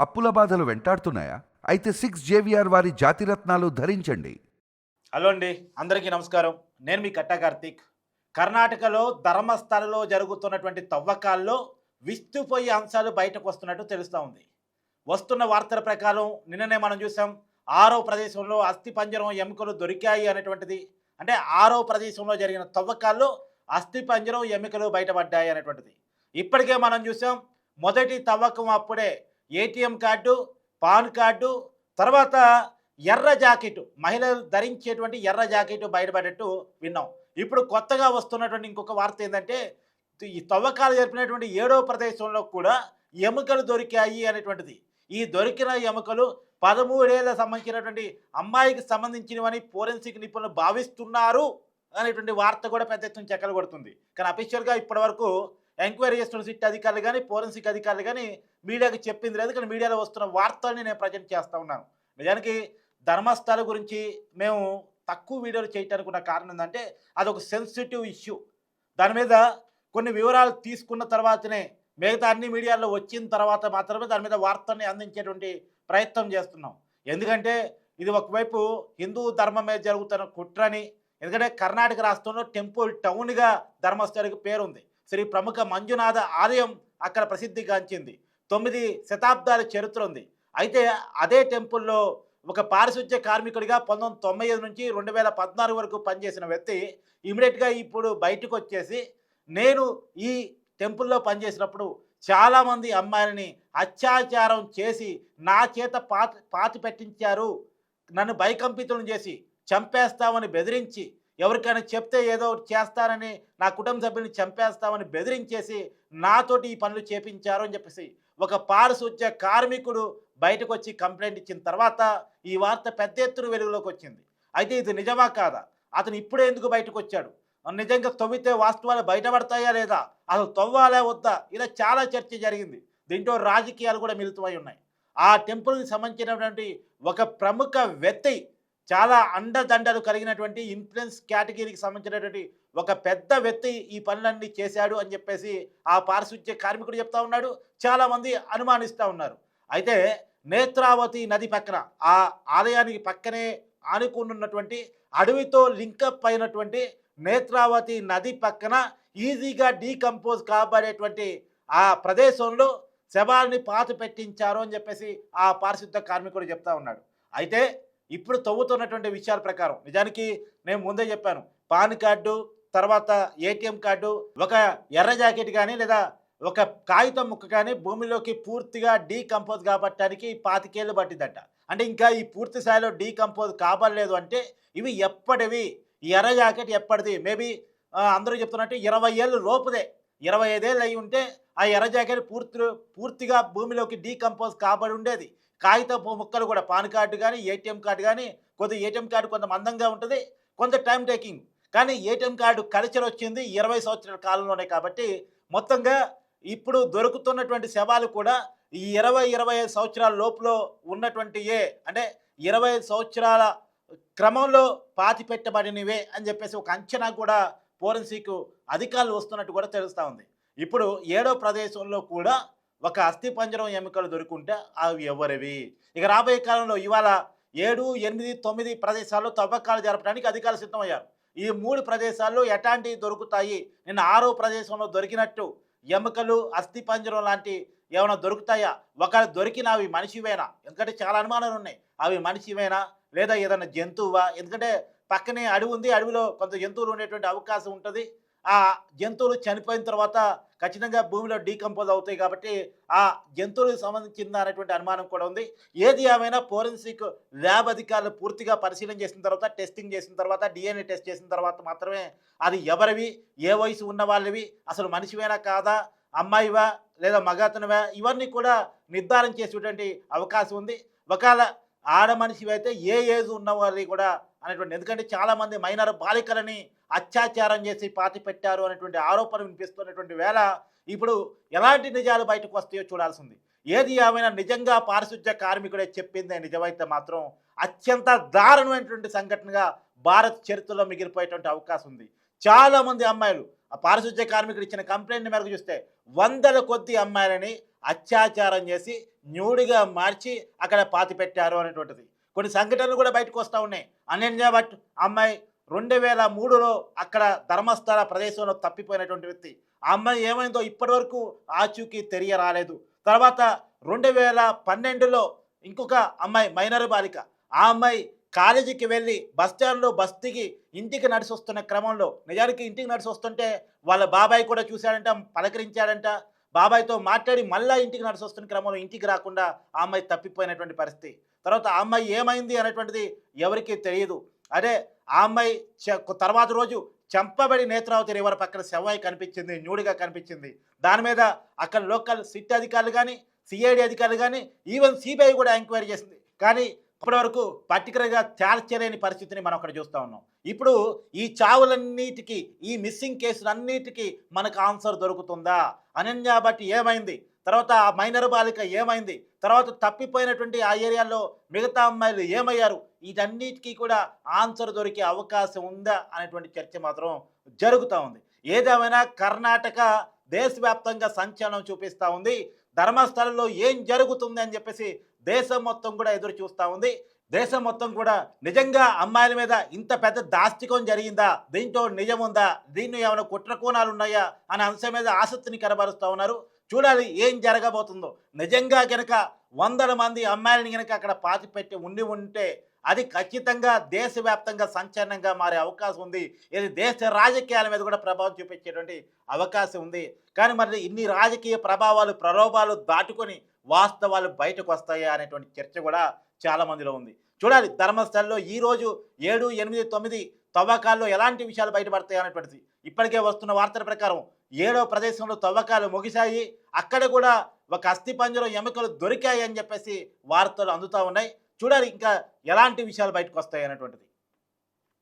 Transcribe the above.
అప్పుల బాధలు వెంటాడుతున్నాయా? అయితే 6 జేవిఆర్ వారి జాతిరత్నాలు ధరించండి. హలో అండి, అందరికీ నమస్కారం. నేను మీ కట్టా కార్తీక్. కర్ణాటకలో ధర్మస్థలలో జరుగుతున్నటువంటి తవ్వకాల్లో విస్తుపోయే అంశాలు బయటకు వస్తున్నట్టు తెలుస్తూ ఉంది. వస్తున్న వార్తల ప్రకారం నిన్ననే మనం చూసాం, ఆరో ప్రదేశంలో అస్థిపంజరం ఎముకలు దొరికాయి అనేటువంటిది. అంటే ఆరో ప్రదేశంలో జరిగిన తవ్వకాల్లో అస్థిపంజరం ఎముకలు బయటపడ్డాయి అనేటువంటిది. ఇప్పటికే మనం చూసాం, మొదటి తవ్వకం అప్పుడే ఏటీఎం కార్డు, పాన్ కార్డు, తర్వాత ఎర్ర జాకెట్, మహిళలు ధరించేటువంటి ఎర్ర జాకెట్ బయటపడ్డట్టు విన్నాం. ఇప్పుడు కొత్తగా వస్తున్నటువంటి ఇంకొక వార్త ఏంటంటే, ఈ తవ్వకాలు జరిపినటువంటి ఏడో ప్రదేశంలో కూడా ఎముకలు దొరికాయి అనేటువంటిది. ఈ దొరికిన ఎముకలు 13 ఏళ్ళ సంబంధించినటువంటి అమ్మాయికి సంబంధించినవని ఫోరెన్సిక్ నిపుణులు భావిస్తున్నారు అనేటువంటి వార్త కూడా పెద్ద ఎత్తున చెక్కలు కొడుతుంది. కానీ అఫీషియల్గా ఇప్పటివరకు ఎంక్వైరీ చేస్తున్న సిట్ అధికారులు కానీ, ఫోరెన్సిక్ అధికారులు కానీ మీడియాకి చెప్పింది లేదు. కానీ మీడియాలో వస్తున్న వార్తల్ని నేను ప్రజెంట్ చేస్తూ ఉన్నాను. నిజానికి ధర్మస్థల గురించి మేము తక్కువ వీడియోలు చేయటానికి ఉన్న కారణం ఏంటంటే, అదొక సెన్సిటివ్ ఇష్యూ. దాని మీద కొన్ని వివరాలు తీసుకున్న తర్వాతనే, మిగతా అన్ని మీడియాల్లో వచ్చిన తర్వాత మాత్రమే దాని మీద వార్తల్ని అందించేటువంటి ప్రయత్నం చేస్తున్నాం. ఎందుకంటే ఇది ఒకవైపు హిందూ ధర్మం మీద జరుగుతున్న కుట్రని, ఎందుకంటే కర్ణాటక రాష్ట్రంలో టెంపుల్ టౌన్గా ధర్మస్థలకి పేరుంది. శ్రీ ప్రముఖ మంజునాథ ఆలయం అక్కడ ప్రసిద్ధిగాంచింది. 9 శతాబ్దాల చరిత్ర ఉంది. అయితే అదే టెంపుల్లో ఒక పారిశుధ్య కార్మికుడిగా 1995 నుంచి 2014 వరకు పనిచేసిన వ్యక్తి ఇమీడియట్గా ఇప్పుడు బయటకు వచ్చేసి, నేను ఈ టెంపుల్లో పనిచేసినప్పుడు చాలామంది అమ్మాయిలని అత్యాచారం చేసి నా చేత పాతి పెట్టించారు, నన్ను భయకంపితులను చేసి చంపేస్తామని బెదిరించి, ఎవరికైనా చెప్తే ఏదో ఒకటి చేస్తానని, నా కుటుంబ సభ్యుని చంపేస్తామని బెదిరించేసి నాతోటి ఈ పనులు చేపించారు అని చెప్పేసి ఒక పారిశుధ్య కార్మికుడు బయటకు వచ్చి కంప్లైంట్ ఇచ్చిన తర్వాత ఈ వార్త పెద్ద ఎత్తున వెలుగులోకి వచ్చింది. అయితే ఇది నిజమా కాదా, అతను ఇప్పుడే ఎందుకు బయటకు వచ్చాడు, నిజంగా తవ్వితే వాస్తవాలు బయటపడతాయా లేదా, అసలు తవ్వాలా వద్దా, ఇలా చాలా చర్చ జరిగింది. దీంట్లో రాజకీయాలు కూడా మిళితమై ఉన్నాయి. ఆ టెంపుల్కి సంబంధించినటువంటి ఒక ప్రముఖ వ్యక్తి, చాలా అండదండలు కలిగినటువంటి ఇన్ఫ్లుయెన్స్ కేటగిరీకి సంబంధించినటువంటి ఒక పెద్ద వ్యక్తి ఈ పనులన్నీ చేశాడు అని చెప్పేసి ఆ పారిశుధ్య కార్మికుడు చెప్తా ఉన్నాడు. చాలామంది అనుమానిస్తూ ఉన్నారు. అయితే నేత్రావతి నది పక్కన, ఆ ఆలయానికి పక్కనే ఆనుకున్నటువంటి అడవితో లింకప్ అయినటువంటి నేత్రావతి నది పక్కన ఈజీగా డీకంపోజ్ కాబడేటువంటి ఆ ప్రదేశంలో శవాల్ని పాతి పెట్టించారు అని చెప్పేసి ఆ పారిశుద్ధ కార్మికుడు చెప్తా ఉన్నాడు. అయితే ఇప్పుడు తవ్వుతున్నటువంటి విషయాల ప్రకారం, నిజానికి నేను ముందే చెప్పాను, పాన్ కార్డు, తర్వాత ఏటీఎం కార్డు, ఒక ఎర్ర జాకెట్ కానీ లేదా ఒక కాగితం ముక్క కానీ భూమిలోకి పూర్తిగా డీకంపోజ్ కాబట్టడానికి 25 ఏళ్ళు పట్టిందట. అంటే ఇంకా ఈ పూర్తి స్థాయిలో డీకంపోజ్ కాబడలేదు అంటే ఇవి ఎప్పటివి, ఈ ఎర్ర జాకెట్ ఎప్పటిది, మేబీ అందరూ చెప్తున్నట్టు 20 ఏళ్ళు లోపుదే, 25 ఏళ్ళు అయి ఉంటే ఆ ఎర్ర జాకెట్ పూర్తిగా భూమిలోకి డీకంపోజ్ కాబడి ఉండేది. కాగితపు ముక్కలు కూడా, పాన్ కార్డు కానీ ఏటీఎం కార్డు కానీ, ఏటీఎం కార్డు కొంత మందంగా ఉంటుంది, కొంత టైం టేకింగ్. కానీ ఏటీఎం కార్డు కల్చర్ వచ్చింది 20 సంవత్సరాల కాలంలోనే. కాబట్టి మొత్తంగా ఇప్పుడు దొరుకుతున్నటువంటి శవాలు కూడా ఈ 20-25 సంవత్సరాల లోపులో ఉన్నటువంటి, అంటే 25 సంవత్సరాల క్రమంలో పాతి పెట్టబడినవే అని చెప్పేసి ఒక అంచనా కూడా ఫోరెన్సిక్ అధికారులు వస్తున్నట్టు కూడా తెలుస్తూ ఉంది. ఇప్పుడు ఏడో ప్రదేశంలో కూడా ఒక అస్థిపంజరం ఎముకలు దొరుకుంటే అవి ఎవరివి? ఇక రాబోయే కాలంలో ఇవాళ 7, 8, 9 ప్రదేశాల్లో తవ్వకాలు జరపడానికి అధికారులు సిద్ధమయ్యారు. ఈ 3 ప్రదేశాల్లో ఎట్లాంటివి దొరుకుతాయి, నిన్న 6వ ప్రదేశంలో దొరికినట్టు ఎముకలు, అస్థిపంజరం లాంటి ఏమైనా దొరుకుతాయా, ఒకవేళ దొరికిన అవి మనిషివేనా? ఎందుకంటే చాలా అనుమానాలు ఉన్నాయి. అవి మనిషివేనా లేదా ఏదైనా జంతువా? ఎందుకంటే పక్కనే అడవి ఉంది, అడవిలో కొంత జంతువులు ఉండేటువంటి అవకాశం ఉంటుంది. ఆ జంతువులు చనిపోయిన తర్వాత ఖచ్చితంగా భూమిలో డీకంపోజ్ అవుతాయి. కాబట్టి ఆ జంతువులకు సంబంధించింది అనేటువంటి అనుమానం కూడా ఉంది. ఏది ఏమైనా ఫోరెన్సిక్ ల్యాబ్ అధికారులు పూర్తిగా పరిశీలన చేసిన తర్వాత, టెస్టింగ్ చేసిన తర్వాత, డిఎన్ఏ టెస్ట్ చేసిన తర్వాత మాత్రమే అది ఎవరివి, ఏ వయసు ఉన్న వాళ్ళవి, అసలు మనిషివేనా కాదా, అమ్మాయివా లేదా మగతనవా, ఇవన్నీ కూడా నిర్ధారణ చేసేటువంటి అవకాశం ఉంది. ఒకవేళ ఆడ మనిషివైతే ఏ ఏజ్ ఉన్న వాళ్ళని కూడా అనేటువంటి, ఎందుకంటే చాలామంది మైనర్ బాలికలని అత్యాచారం చేసి పాతి పెట్టారు అనేటువంటి ఆరోపణ వినిపిస్తున్నటువంటి వేళ ఇప్పుడు ఎలాంటి నిజాలు బయటకు వస్తాయో చూడాల్సింది. ఏది ఏమైనా నిజంగా పారిశుధ్య కార్మికుడే చెప్పిందే నిజమైతే మాత్రం అత్యంత దారుణమైనటువంటి సంఘటనగా భారత్ చరిత్రలో మిగిలిపోయేటువంటి అవకాశం ఉంది. చాలా మంది అమ్మాయిలు ఆ పారిశుద్ధ్య కార్మికుడు ఇచ్చిన కంప్లైంట్ మేరకు చూస్తే వందల కొద్ది అమ్మాయిలని అత్యాచారం చేసి న్యూడిగా మార్చి అక్కడ పాతి పెట్టారు అనేటువంటిది కొన్ని సంఘటనలు కూడా బయటకు వస్తూ ఉన్నాయి. అనన్య భట్ అమ్మాయి 2003లో అక్కడ ధర్మస్థల ప్రదేశంలో తప్పిపోయినటువంటి వ్యక్తి. ఆ అమ్మాయి ఏమైందో ఇప్పటి వరకు ఆచూకీ తెలియరాలేదు. తర్వాత 2012లో ఇంకొక అమ్మాయి మైనర్ బాలిక, ఆ అమ్మాయి కాలేజీకి వెళ్ళి బస్టాండ్లో బస్ దిగి ఇంటికి నడిచి వస్తున్న క్రమంలో, నిజానికి ఇంటికి నడిచి వస్తుంటే వాళ్ళ బాబాయ్ కూడా చూశాడంట, పలకరించాడంట, బాబాయ్తో మాట్లాడి మళ్ళా ఇంటికి నడిచి వస్తున్న క్రమంలో ఇంటికి రాకుండా ఆ అమ్మాయి తప్పిపోయినటువంటి పరిస్థితి. తర్వాత ఆ అమ్మాయి ఏమైంది అనేటువంటిది ఎవరికీ తెలియదు. అదే ఆ అమ్మాయి తర్వాత రోజు చంపబడి నేత్రావతి రివర్ పక్కన శవాయి కనిపించింది, న్యూడిగా కనిపించింది. దాని మీద అక్కడ లోకల్ సిట్ అధికారులు కానీ, సిఐడి అధికారులు కానీ, ఈవెన్ సిబిఐ కూడా ఎంక్వైరీ చేసింది. కానీ ఇప్పటివరకు పర్టికులర్గా తేల్చలేని పరిస్థితిని మనం అక్కడ చూస్తూ ఉన్నాం. ఇప్పుడు ఈ చావులన్నిటికీ, ఈ మిస్సింగ్ కేసులన్నిటికీ మనకు ఆన్సర్ దొరుకుతుందా? అనన్య భట్ ఏమైంది, తర్వాత ఆ మైనర్ బాలిక ఏమైంది, తర్వాత తప్పిపోయినటువంటి ఆ ఏరియాలో మిగతా అమ్మాయిలు ఏమయ్యారు, వీటన్నిటికీ కూడా ఆన్సర్ దొరికే అవకాశం ఉందా అనేటువంటి చర్చ మాత్రం జరుగుతూ ఉంది. ఏదేమైనా కర్ణాటక దేశవ్యాప్తంగా సంచలనం చూపిస్తూ ఉంది. ధర్మస్థలంలో ఏం జరుగుతుంది అని చెప్పేసి దేశం మొత్తం కూడా ఎదురు చూస్తూ ఉంది. దేశం మొత్తం కూడా నిజంగా అమ్మాయిల మీద ఇంత పెద్ద దాష్టికం జరిగిందా, దీంట్లో నిజం ఉందా, దీన్ని ఏమైనా కుట్రకోణాలు ఉన్నాయా అనే అంశం మీద ఆసక్తిని కనబరుస్తూ ఉన్నారు. చూడాలి ఏం జరగబోతుందో. నిజంగా కనుక వందల మంది అమ్మాయిలని కనుక అక్కడ పాతిపెట్టి ఉంటే అది ఖచ్చితంగా దేశవ్యాప్తంగా సంచలనంగా మారే అవకాశం ఉంది. ఇది దేశ రాజకీయాల మీద కూడా ప్రభావం చూపించేటువంటి అవకాశం ఉంది. కానీ మరి ఇన్ని రాజకీయ ప్రభావాలు, ప్రలోభాలు దాటుకొని వాస్తవాలు బయటకు వస్తాయా అనేటువంటి చర్చ కూడా చాలామందిలో ఉంది. చూడాలి ధర్మస్థలంలో ఈరోజు 7, 8, 9 తవ్వకాల్లో ఎలాంటి విషయాలు బయటపడతాయి అనేటువంటిది. ఇప్పటికే వస్తున్న వార్తల ప్రకారం 7వ ప్రదేశంలో తవ్వకాలు ముగిశాయి. అక్కడ కూడా ఒక అస్థిపంజరం ఎముకలు దొరికాయి అని చెప్పేసి వార్తలు అందుతూ ఉన్నాయి. చూడాలి ఇంకా ఎలాంటి విషయాలు బయటకు వస్తాయి అనేటువంటిది.